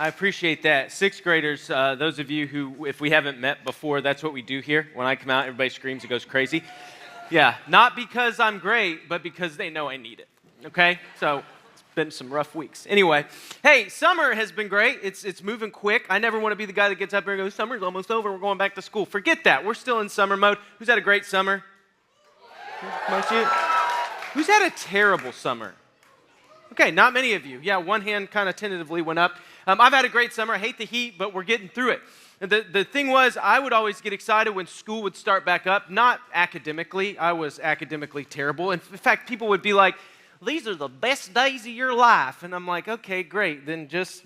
appreciate that. Sixth graders, those of you who, if we haven't met before, that's what we do here. When I come out, everybody screams and goes crazy. Yeah, not because I'm great, but because they know I need it, okay? So it's been some rough weeks. Anyway, hey, summer has been great. It's moving quick. I never want to be the guy that gets up here and goes, summer's almost over, we're going back to school. Forget that. We're still in summer mode. Who's had a great summer? Most of you? Who's had a terrible summer? Okay, not many of you. Yeah, one hand kind of tentatively went up. I've had a great summer. I hate the heat, but we're getting through it. And the thing was, I would always get excited when school would start back up, not academically. I was academically terrible. In fact, people would be like, these are the best days of your life. And I'm like, okay, great. Then just,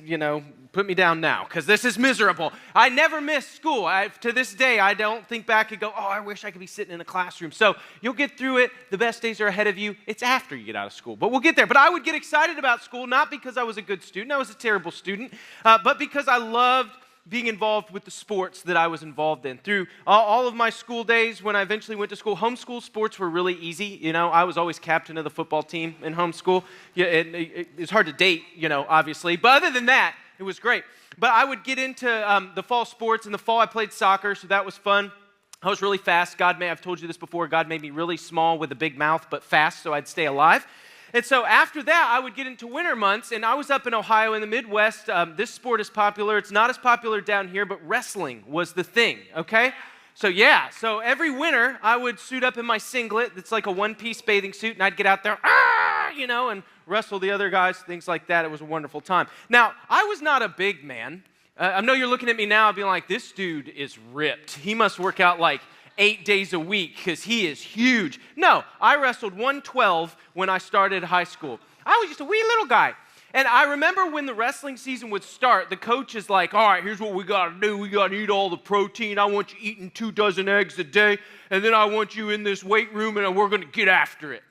put me down now because this is miserable. I never missed school. To this day, I don't think back and go, oh, I wish I could be sitting in a classroom. So you'll get through it. The best days are ahead of you. It's after you get out of school. But we'll get there. But I would get excited about school, not because I was a good student. I was a terrible student. But because I loved being involved with the sports that I was involved in. Through all of my school days, when I eventually went to school, homeschool sports were really easy. I was always captain of the football team in homeschool. Yeah, it's hard to date, obviously. But other than that, it was great. But I would get into the fall sports. In the fall, I played soccer, so that was fun. I was really fast. I've told you this before, God made me really small with a big mouth, but fast, so I'd stay alive. And so after that, I would get into winter months, and I was up in Ohio in the Midwest. This sport is popular. It's not as popular down here, but wrestling was the thing, okay? So every winter, I would suit up in my singlet. It's like a one-piece bathing suit, and I'd get out there, and wrestle the other guys, things like that. It was a wonderful time. Now, I was not a big man. I know you're looking at me now being like, this dude is ripped. He must work out like 8 days a week because he is huge. No, I wrestled 112 when I started high school. I was just a wee little guy. And I remember when the wrestling season would start, the coach is like, all right, here's what we got to do. We got to eat all the protein. I want you eating 2 dozen eggs a day. And then I want you in this weight room and we're going to get after it.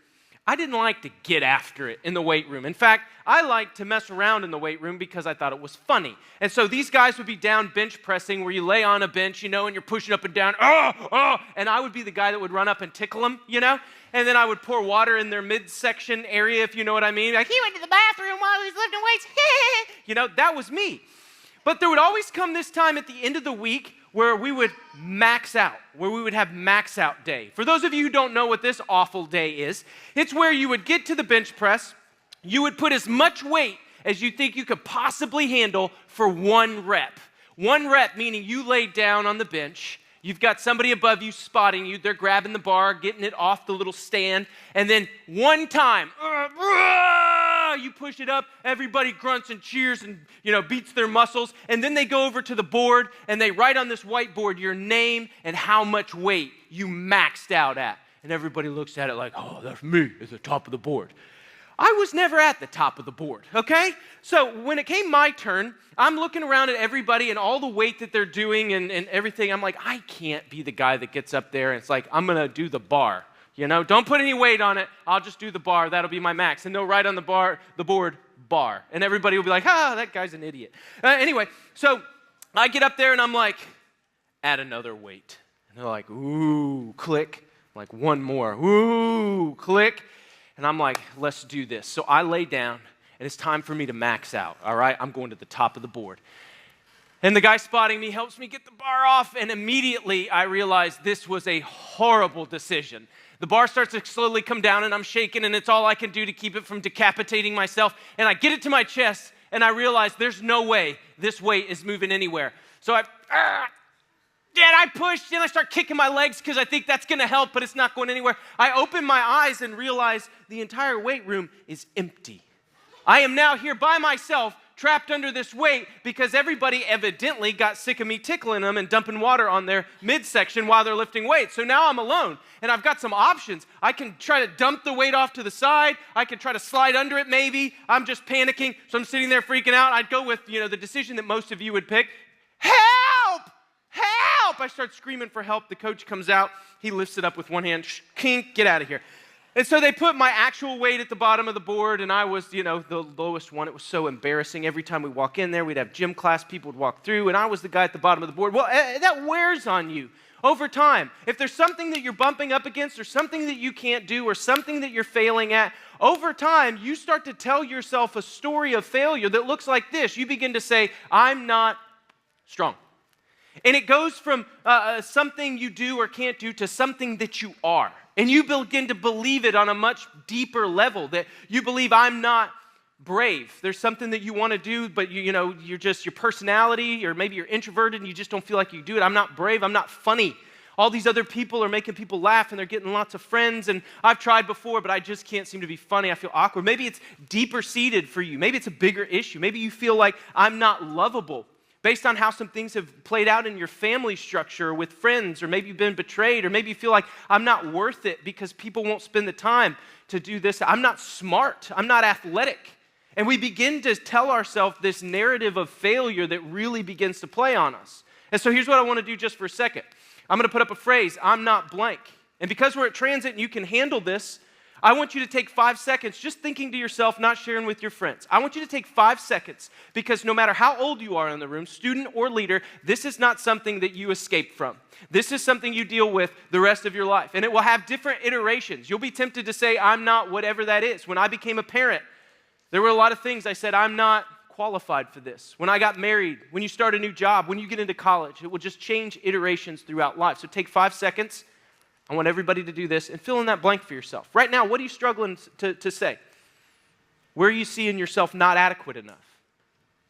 I didn't like to get after it in the weight room. In fact, I liked to mess around in the weight room because I thought it was funny. And so these guys would be down bench pressing where you lay on a bench, and you're pushing up and down, and I would be the guy that would run up and tickle them, and then I would pour water in their midsection area, if you know what I mean. Like, he went to the bathroom while he was lifting weights. That was me. But there would always come this time at the end of the week where we would max out, where we would have max out day. For those of you who don't know what this awful day is, it's where you would get to the bench press, you would put as much weight as you think you could possibly handle for 1 rep. 1 rep meaning you lay down on the bench, you've got somebody above you spotting you, they're grabbing the bar, getting it off the little stand, and then one time, you push it up, everybody grunts and cheers and, beats their muscles, and then they go over to the board and they write on this whiteboard your name and how much weight you maxed out at. And everybody looks at it like, oh, that's me at the top of the board. I was never at the top of the board, okay? So when it came my turn, I'm looking around at everybody and all the weight that they're doing and everything. I'm like, I can't be the guy that gets up there and it's like, I'm going to do the bar. Don't put any weight on it. I'll just do the bar. That'll be my max. And they'll write on the board, bar. And everybody will be like, that guy's an idiot. Anyway, so I get up there and I'm like, add another weight. And they're like, ooh, click. I'm like, one more. Ooh, click. And I'm like, let's do this. So I lay down, and it's time for me to max out, all right? I'm going to the top of the board. And the guy spotting me helps me get the bar off, and immediately I realize this was a horrible decision. The bar starts to slowly come down, and I'm shaking, and it's all I can do to keep it from decapitating myself. And I get it to my chest, and I realize there's no way this weight is moving anywhere. So I push, and I start kicking my legs because I think that's going to help, but it's not going anywhere. I open my eyes and realize the entire weight room is empty. I am now here by myself, trapped under this weight because everybody evidently got sick of me tickling them and dumping water on their midsection while they're lifting weights. So now I'm alone, and I've got some options. I can try to dump the weight off to the side. I can try to slide under it maybe. I'm just panicking, so I'm sitting there freaking out. I'd go with, the decision that most of you would pick. Help! Help! I start screaming for help. The coach comes out. He lifts it up with one hand. Kink, get out of here. And so they put my actual weight at the bottom of the board, and I was, the lowest one. It was so embarrassing. Every time we walk in there, we'd have gym class. People would walk through, and I was the guy at the bottom of the board. Well, that wears on you Over time, if there's something that you're bumping up against or something that you can't do or something that you're failing at, over time, you start to tell yourself a story of failure that looks like this. You begin to say, I'm not strong. And it goes from something you do or can't do to something that you are. And you begin to believe it on a much deeper level, that you believe I'm not brave. There's something that you want to do, but you're just your personality, or maybe you're introverted and you just don't feel like you do it. I'm not brave. I'm not funny. All these other people are making people laugh and they're getting lots of friends, and I've tried before, but I just can't seem to be funny. I feel awkward. Maybe it's deeper seated for you. Maybe it's a bigger issue. Maybe you feel like I'm not lovable based on how some things have played out in your family structure or with friends, or maybe you've been betrayed, or maybe you feel like I'm not worth it because people won't spend the time to do this. I'm not smart. I'm not athletic. And we begin to tell ourselves this narrative of failure that really begins to play on us. And so here's what I want to do just for a second. I'm going to put up a phrase, I'm not blank. And because we're at Transit and you can handle this, I want you to take 5 seconds just thinking to yourself, not sharing with your friends. I want you to take 5 seconds, because no matter how old you are in the room, student or leader, this is not something that you escape from. This is something you deal with the rest of your life. And it will have different iterations. You'll be tempted to say, I'm not whatever that is. When I became a parent, there were a lot of things I said, I'm not qualified for this. When I got married, when you start a new job, when you get into college, it will just change iterations throughout life. So take 5 seconds. I want everybody to do this and fill in that blank for yourself. Right now, what are you struggling to say? Where are you seeing yourself not adequate enough?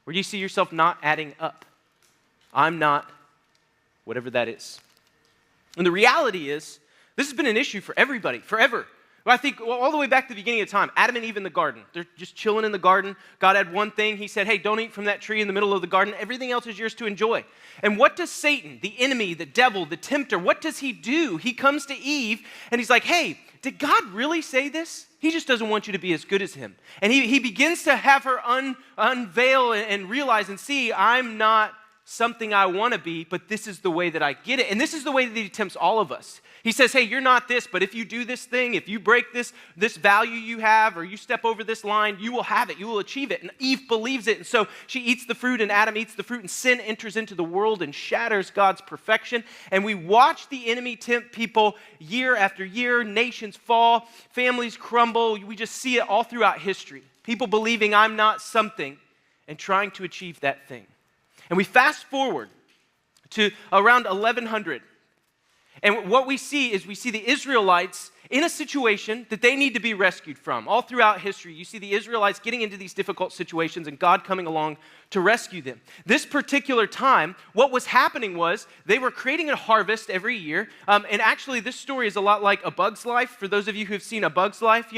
Where do you see yourself not adding up? I'm not whatever that is. And the reality is, this has been an issue for everybody, forever. Well, I think all the way back to the beginning of time, Adam and Eve in the garden. They're just chilling in the garden. God had one thing. He said, hey, don't eat from that tree in the middle of the garden. Everything else is yours to enjoy. And what does Satan, the enemy, the devil, the tempter, what does he do? He comes to Eve and he's like, hey, did God really say this? He just doesn't want you to be as good as him. And he begins to have her unveil and realize and see, I'm not something I want to be, but this is the way that I get it. And this is the way that he tempts all of us. He says, hey, you're not this, but if you do this thing, if you break this value you have, or you step over this line, you will have it, you will achieve it. And Eve believes it, and so she eats the fruit, and Adam eats the fruit, and sin enters into the world and shatters God's perfection. And we watch the enemy tempt people year after year, nations fall, families crumble. We just see it all throughout history. People believing I'm not something and trying to achieve that thing. And we fast forward to around 1100. And what we see is we see the Israelites in a situation that they need to be rescued from. All throughout history, you see the Israelites getting into these difficult situations and God coming along to rescue them. This particular time, what was happening was they were creating a harvest every year. And actually, this story is a lot like A Bug's Life. For those of you who have seen A Bug's Life,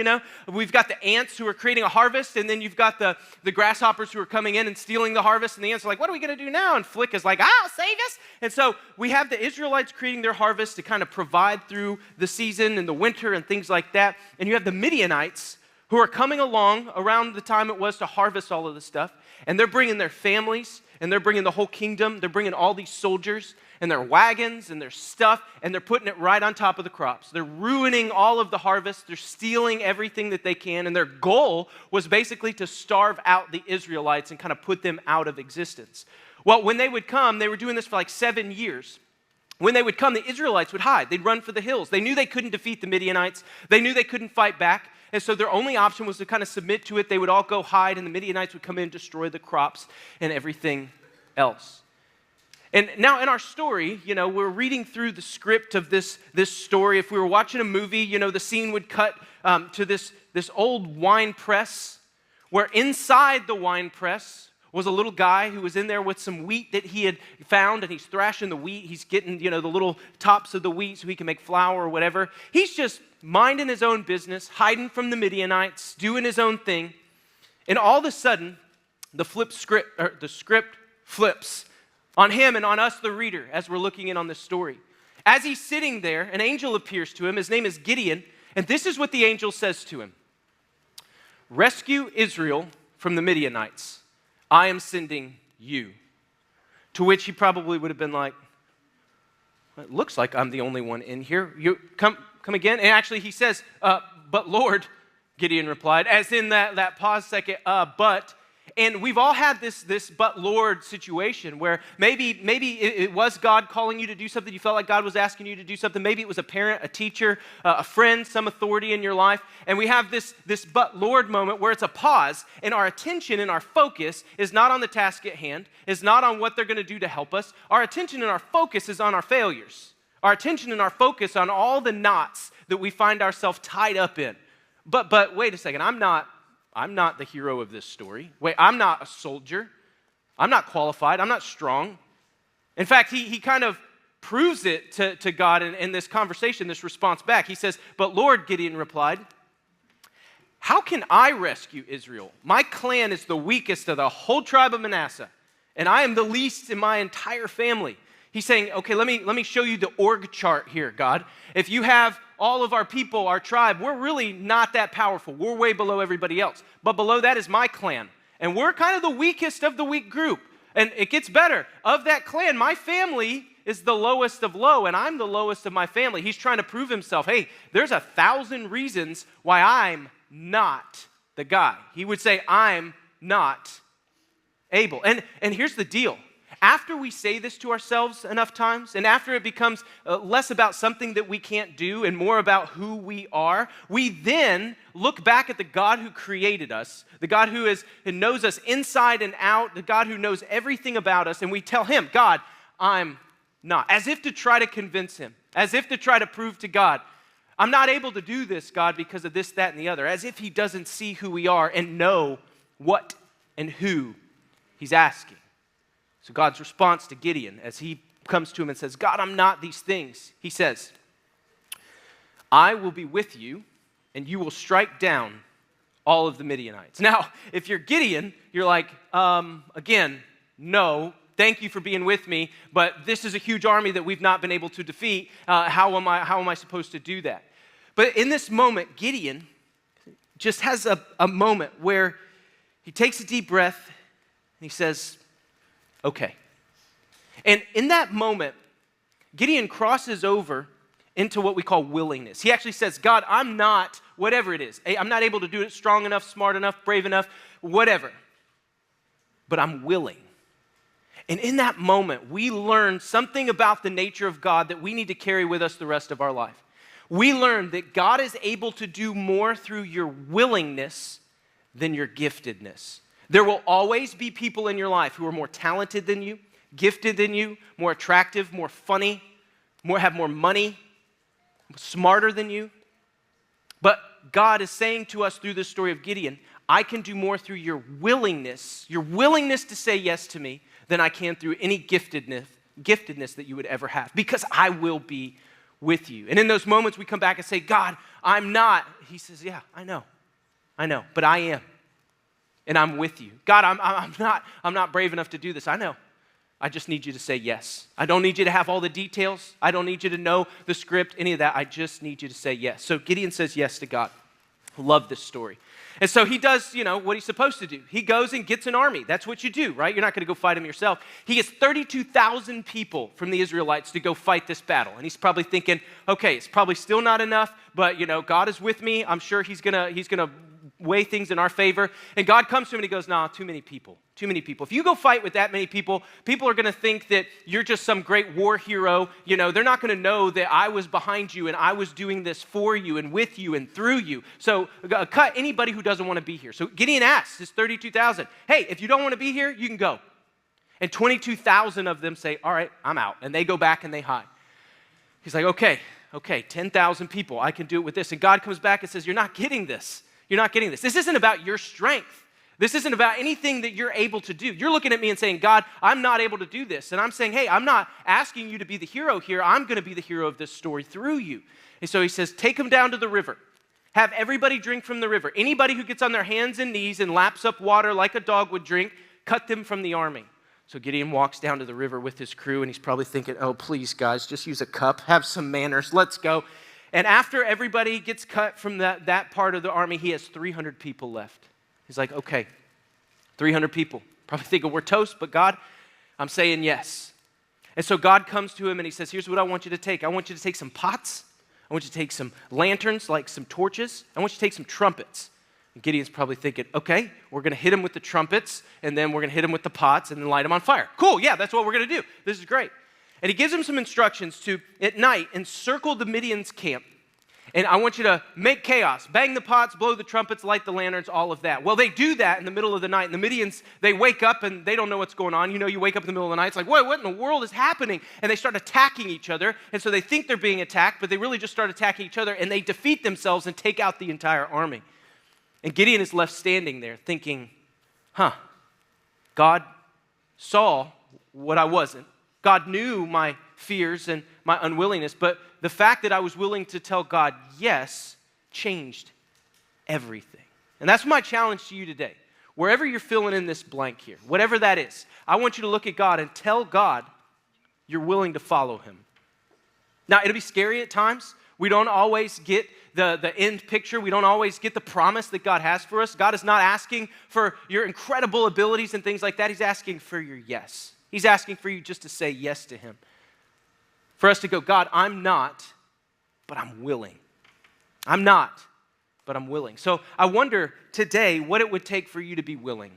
we've got the ants who are creating a harvest, and then you've got the grasshoppers who are coming in and stealing the harvest. And the ants are like, what are we going to do now? And Flick is like, I'll save us. And so we have the Israelites creating their harvest to kind of provide through the season and the winter and things like that. And you have the Midianites who are coming along around the time it was to harvest all of this stuff. And they're bringing their families, and they're bringing the whole kingdom. They're bringing all these soldiers and their wagons and their stuff, and they're putting it right on top of the crops. They're ruining all of the harvest. They're stealing everything that they can. And their goal was basically to starve out the Israelites and kind of put them out of existence. Well, when they would come, they were doing this for like 7 years. When they would come, the Israelites would hide. They'd run for the hills. They knew they couldn't defeat the Midianites. They knew they couldn't fight back. And so their only option was to kind of submit to it. They would all go hide, and the Midianites would come in and destroy the crops and everything else. And now in our story, we're reading through the script of this story. If we were watching a movie, the scene would cut to this old wine press, where inside the wine press was a little guy who was in there with some wheat that he had found, and he's thrashing the wheat. He's getting, the little tops of the wheat so he can make flour or whatever. He's just minding his own business, hiding from the Midianites, doing his own thing. And all of a sudden, the script flips on him and on us, the reader, as we're looking in on this story. As he's sitting there, an angel appears to him. His name is Gideon, and this is what the angel says to him. Rescue Israel from the Midianites. I am sending you. To which he probably would have been like, it looks like I'm the only one in here. You come again? And actually he says, but Lord, Gideon replied, as in that pause second, but And we've all had this but Lord situation where maybe it was God calling you to do something. You felt like God was asking you to do something. Maybe it was a parent, a teacher, a friend, some authority in your life. And we have this but Lord moment where it's a pause, and our attention and our focus is not on the task at hand, is not on what they're going to do to help us. Our attention and our focus is on our failures. Our attention and our focus on all the knots that we find ourselves tied up in. But wait a second, I'm not the hero of this story. Wait, I'm not a soldier. I'm not qualified. I'm not strong. In fact, he kind of proves it to God in this conversation, this response back. He says, "But Lord," Gideon replied, "how can I rescue Israel? My clan is the weakest of the whole tribe of Manasseh, and I am the least in my entire family." He's saying, okay, let me show you the org chart here, God. If you have all of our people, our tribe, we're really not that powerful. We're way below everybody else. But below that is my clan. And we're kind of the weakest of the weak group. And it gets better. Of that clan, my family is the lowest of low, and I'm the lowest of my family. He's trying to prove himself. Hey, there's 1,000 reasons why I'm not the guy. He would say, I'm not able. And here's the deal. After we say this to ourselves enough times, and after it becomes less about something that we can't do and more about who we are, we then look back at the God who created us, the God who knows us inside and out, the God who knows everything about us, and we tell him, God, I'm not. As if to try to convince him, as if to try to prove to God, I'm not able to do this, God, because of this, that, and the other, as if he doesn't see who we are and know what and who he's asking. So God's response to Gideon as he comes to him and says, God, I'm not these things. He says, I will be with you and you will strike down all of the Midianites. Now, if you're Gideon, you're like, again, no, thank you for being with me, but this is a huge army that we've not been able to defeat. How am I supposed to do that? But in this moment, Gideon just has a moment where he takes a deep breath and he says, okay. And in that moment, Gideon crosses over into what we call willingness. He actually says, God, I'm not whatever it is. I'm not able to do it strong enough, smart enough, brave enough, whatever. But I'm willing. And in that moment, we learn something about the nature of God that we need to carry with us the rest of our life. We learn that God is able to do more through your willingness than your giftedness. There will always be people in your life who are more talented than you, gifted than you, more attractive, more funny, have more money, smarter than you. But God is saying to us through this story of Gideon, I can do more through your willingness to say yes to me than I can through any giftedness that you would ever have, because I will be with you. And in those moments we come back and say, God, I'm not. He says, yeah, I know, but I am. And I'm with you. God, I'm not brave enough to do this. I know. I just need you to say yes. I don't need you to have all the details. I don't need you to know the script, any of that. I just need you to say yes. So Gideon says yes to God. Love this story. And so he does, what he's supposed to do. He goes and gets an army. That's what you do, right? You're not going to go fight him yourself. He gets 32,000 people from the Israelites to go fight this battle. And he's probably thinking, okay, it's probably still not enough, but God is with me. I'm sure he's going to weigh things in our favor. And God comes to him and he goes, nah, too many people. If you go fight with that many people, people are going to think that you're just some great war hero. They're not going to know that I was behind you and I was doing this for you and with you and through you. So cut anybody who doesn't want to be here. So Gideon asks his 32,000, hey, if you don't want to be here, you can go. And 22,000 of them say, all right, I'm out. And they go back and they hide. He's like, okay, 10,000 people. I can do it with this. And God comes back and says, you're not getting this. This isn't about your strength. This isn't about anything that you're able to do. You're looking at me and saying, God, I'm not able to do this. And I'm saying, hey, I'm not asking you to be the hero here. I'm going to be the hero of this story through you. And so he says, take them down to the river. Have everybody drink from the river. Anybody who gets on their hands and knees and laps up water like a dog would drink, cut them from the army. So Gideon walks down to the river with his crew, and he's probably thinking, oh, please, guys, just use a cup. Have some manners. Let's go. And after everybody gets cut from that part of the army, he has 300 people left. He's like, okay, 300 people. Probably thinking we're toast, but God, I'm saying yes. And so God comes to him and he says, here's what I want you to take. I want you to take some pots. I want you to take some lanterns, like some torches. I want you to take some trumpets. And Gideon's probably thinking, okay, we're going to hit him with the trumpets, and then we're going to hit him with the pots, and then light him on fire. Cool, yeah, that's what we're going to do. This is great. And he gives him some instructions to, at night, encircle the Midian's camp. And I want you to make chaos, bang the pots, blow the trumpets, light the lanterns, all of that. Well, they do that in the middle of the night, and the Midians, they wake up, and they don't know what's going on. You know, you wake up in the middle of the night, it's like, what in the world is happening? And they start attacking each other, and so they think they're being attacked, but they really just start attacking each other, and they defeat themselves and take out the entire army. And Gideon is left standing there thinking, God saw what I wasn't. God knew my fears and my unwillingness, but the fact that I was willing to tell God yes changed everything. And that's my challenge to you today. Wherever you're filling in this blank here, whatever that is, I want you to look at God and tell God you're willing to follow him. Now, it'll be scary at times. We don't always get the end picture. We don't always get the promise that God has for us. God is not asking for your incredible abilities and things like that. He's asking for your yes. He's asking for you just to say yes to him. For us to go, God, I'm not, but I'm willing. I'm not, but I'm willing. So I wonder today what it would take for you to be willing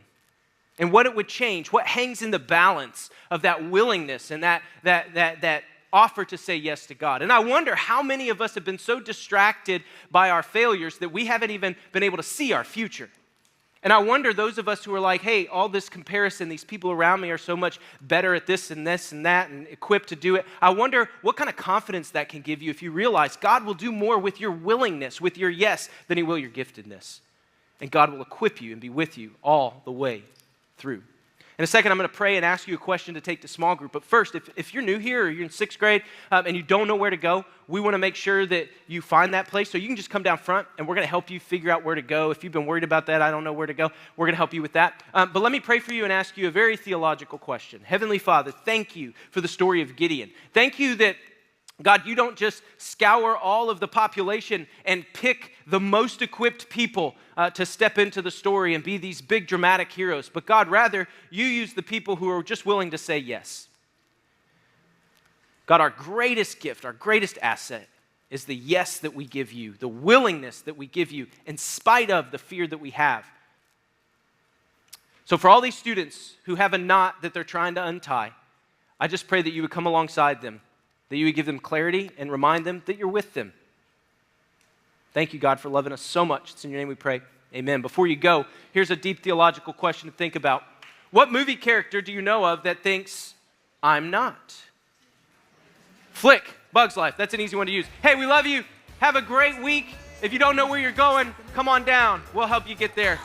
and what it would change, what hangs in the balance of that willingness and that offer to say yes to God. And I wonder how many of us have been so distracted by our failures that we haven't even been able to see our future. And I wonder those of us who are like, hey, all this comparison, these people around me are so much better at this and that and equipped to do it. I wonder what kind of confidence that can give you if you realize God will do more with your willingness, with your yes, than he will your giftedness. And God will equip you and be with you all the way through. In a second, I'm going to pray and ask you a question to take to small group. But first, if you're new here or you're in 6th grade and you don't know where to go, we want to make sure that you find that place. So you can just come down front and we're going to help you figure out where to go. If you've been worried about that, I don't know where to go, we're going to help you with that. But let me pray for you and ask you a very theological question. Heavenly Father, thank you for the story of Gideon. Thank you that God, you don't just scour all of the population and pick the most equipped people to step into the story and be these big dramatic heroes. But God, rather, you use the people who are just willing to say yes. God, our greatest gift, our greatest asset is the yes that we give you, the willingness that we give you in spite of the fear that we have. So for all these students who have a knot that they're trying to untie, I just pray that you would come alongside them, that you would give them clarity and remind them that you're with them. Thank you, God, for loving us so much. It's in your name we pray. Amen. Before you go, here's a deep theological question to think about. What movie character do you know of that thinks, I'm not? Flick, Bug's Life. That's an easy one to use. Hey, we love you. Have a great week. If you don't know where you're going, come on down. We'll help you get there.